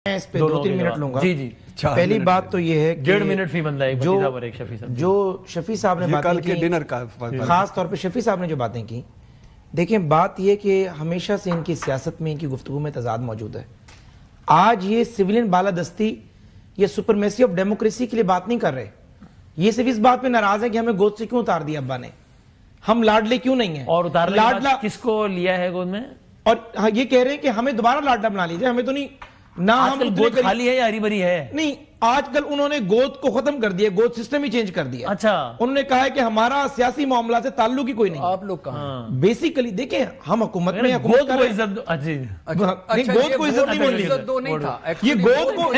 मैं इस पे 2-3 मिनट लूंगा। जी जी। पहली बात तो ये है कि 1.5 मिनट फी बंदा है जो शफी साहब ने बातें की, डिनर का खास तौर पे शफी साहब ने जो बातें की, देखिए बात ये कि हमेशा से इनकी सियासत में, इनकी गुफ्तगू में तजाद मौजूद है। आज ये सिविलियन बालादस्ती, ये सुपरमेसी ऑफ डेमोक्रेसी के लिए बात नहीं कर रहे। ये सिर्फ इस बात पे नाराज है कि हमें गोद से क्यों उतार दिया अब्बा ने, हम लाडले क्यों नहीं है, और उतारने लाडला किसको लिया है गोद में, और हाँ, ये कह रहे हैं कि हमें दोबारा लाडला बना लीजिए, हमें तो नहीं ना, हम गोद खाली है या हरी भरी है? नहीं, आजकल उन्होंने गोद को खत्म कर दिया, गोद सिस्टम ही चेंज कर दिया। अच्छा, उन्होंने कहा है कि हमारा सियासी मामला से ताल्लुक ही कोई नहीं। आप लोग कहां? बेसिकली देखें, हम हुकूमत में गोद को इज्जत, गोद को इज्जत नहीं बोलनी, ये गोद को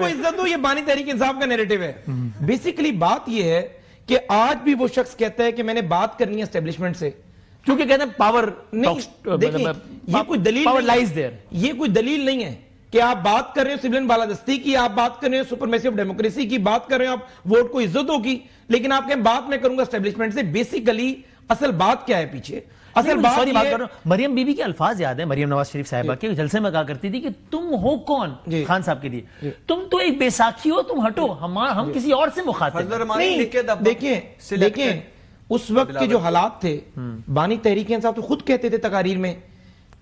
इज्जत दो, ये बानी तहरीक इंसाफ का नैरेटिव है। बेसिकली बात ये है कि आज भी वो शख्स कहता है कि मैंने बात करनी है एस्टेब्लिशमेंट से, क्योंकि कहते हैं पावर नहीं। देखिए, ये कोई दलील, पावर लाइज देयर, ये कोई दलील नहीं है कि आप बात कर रहे हो सिविलियन बालादस्ती की, आप बात कर रहे हो सुपरमेसी ऑफ डेमोक्रेसी की, बात कर रहे हो आप वोट को इज्जतों की, लेकिन आप कहें बात मैं करूंगा एस्टेब्लिशमेंट से। बेसिकली असल बात क्या है पीछे? असल बात कर रहा हूं, मरियम बीबी के अल्फाज याद है, मरियम नवाज शरीफ साहिबा के जलसे में कहा करती थी कि तुम हो कौन खान साहब के लिए, तुम तो एक बैसाखी हो, तुम हटो, हम किसी और से मुखातिब नहीं। देखिए उस वक्त के जो हालात थे, बानी तहरीक इंसाफ तो खुद कहते थे तकारीर में,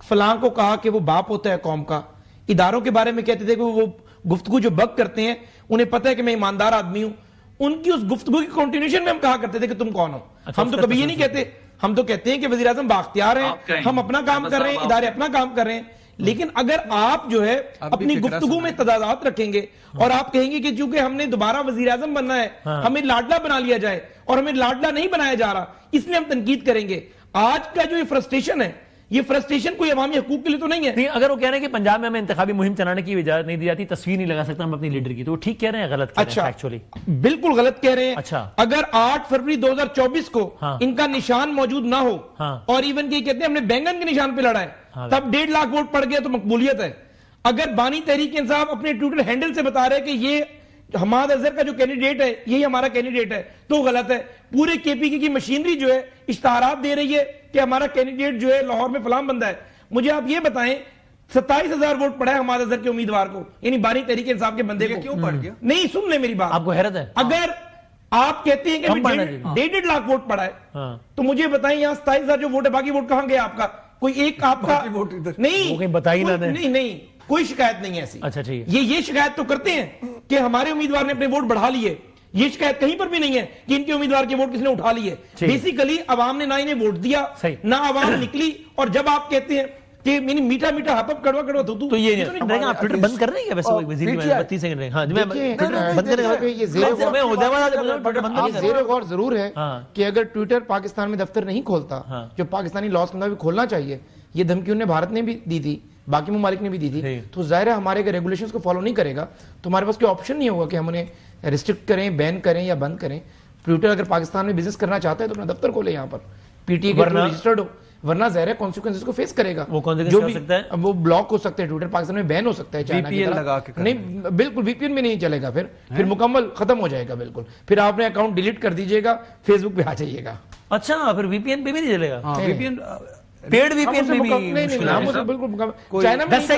फलां को कहा कि वो बाप होता है कौम का, इदारों के बारे में कहते थे कि वो गुफ्तगू जो बक करते हैं, उन्हें पता है कि मैं ईमानदार आदमी हूं। उनकी उस गुफ्तगू की कंटिन्यूएशन में हम कहा करते थे कि तुम कौन हो। हम तो कभी ये नहीं कहते, हम तो कहते हैं कि वज़ीर आज़म बाख्तियार हैं, हम अपना काम कर रहे हैं, इदारे अपना काम कर रहे हैं। लेकिन अगर आप जो है अपनी गुफ्तगू में तदादात रखेंगे और आप कहेंगे कि चूंकि हमने दोबारा वज़ीर आज़म बनना है, हमें लाडला बना लिया जाए, और हमें लाडला नहीं बनाया जा रहा, इसलिए हम तनकीद करेंगे। आज का जो ये फ्रस्ट्रेशन है, ये फ्रस्ट्रेशन कोई अवामी हकूक के लिए तो नहीं है। नहीं, अगर वो कह रहे हैं कि पंजाब में हमें इंतखाबी मुहिम चलाने की इजाजत नहीं दी जाती, तस्वीर नहीं लगा सकता हम अपनी लीडर की, तो वो ठीक कह रहे हैं, गलत कह रहे हैं? एक्चुअली बिल्कुल गलत कह रहे हैं। अच्छा, अगर 8 फरवरी 2024 को इनका निशान मौजूद ना हो, और इवन के कहते हैं हमने बैंगन के निशान पे लड़ा है, तब 1.5 लाख वोट पड़ गया तो मकबूलियत है। अगर बानी तहरीक इंसाफ अपने ट्विटर हैंडल से बता रहे हैं कि ये हमाद अजहर का जो कैंडिडेट है यही हमारा कैंडिडेट है, तो गलत है। पूरे केपीके की मशीनरी जो है इश्ताहारात दे रही है कि हमारा कैंडिडेट जो है लाहौर में फलाम बंदा है। मुझे आप ये बताएं, 27,000 वोट पड़ा है हमाद अजहर के उम्मीदवार को, यानी बानी तहरीक इंसाफ के बंदे को। क्यों पड़ गया? नहीं, सुन ले मेरी बात, आपको हैरत है? अगर आप कहते हैं कि 1.5 लाख वोट पड़ा है, तो मुझे बताएं यहाँ 27,000 जो वोट है, बाकी वोट कहां गया आपका? कोई एक आपका वोट इधर नहीं, बताई ना, नहीं, कोई शिकायत नहीं है ऐसी। अच्छा ठीक है, ये शिकायत तो करते हैं कि हमारे उम्मीदवार ने अपने वोट बढ़ा लिए, ये शिकायत कहीं पर भी नहीं है कि इनके उम्मीदवार के वोट किसने उठा लिए। बेसिकली अवाम ने ना इन्हें वोट दिया, ना अवाम निकली। और जब आप कहते हैं कि मीठा मीठा हपअप कड़वा कड़वा तो ये नहीं, आप ट्विटर बंद कर रहे हैं क्या? वैसे 32 सेकंड। हाँ, मैं बंद करेंगे। ये ज़ेर गौर जरूर है कि अगर ट्विटर पाकिस्तान में दफ्तर नहीं खोलता, जो पाकिस्तानी लॉज के मुताबिक खोलना चाहिए, ये धमकी उन्हें भारत ने भी दी थी, बाकी ममालिक ने भी दी थी, तो जाहिर है हमारे अगर रेगुलेशंस को फॉलो नहीं करेगा तो हमारे पास कोई ऑप्शन नहीं होगा कि हम उन्हें रिस्ट्रिक्ट करें, बैन करें या बंद करें। ट्विटर अगर पाकिस्तान में बिजनेस करना चाहता है तो अपना दफ्तर खोले यहाँ पर, पीटीए के रजिस्टर्ड हो, वरना जाहिर है कॉन्सिक्वेंसेस को फेस करेगा। वो जो भी सकता है, वो ब्लॉक हो सकता है, ट्विटर पाकिस्तान में बैन हो सकता है, चाइना की तरह। नहीं, बिल्कुल वीपीएन में नहीं चलेगा, फिर मुकम्मल खत्म हो जाएगा बिल्कुल। फिर आपने अकाउंट डिलीट कर दीजिएगा, फेसबुक पे आ जाइएगा। अच्छा, फिर वीपीएन पे भी नहीं चलेगा? वीपीएन पेड वीपीएन पे भी बिल्कुल चाइना में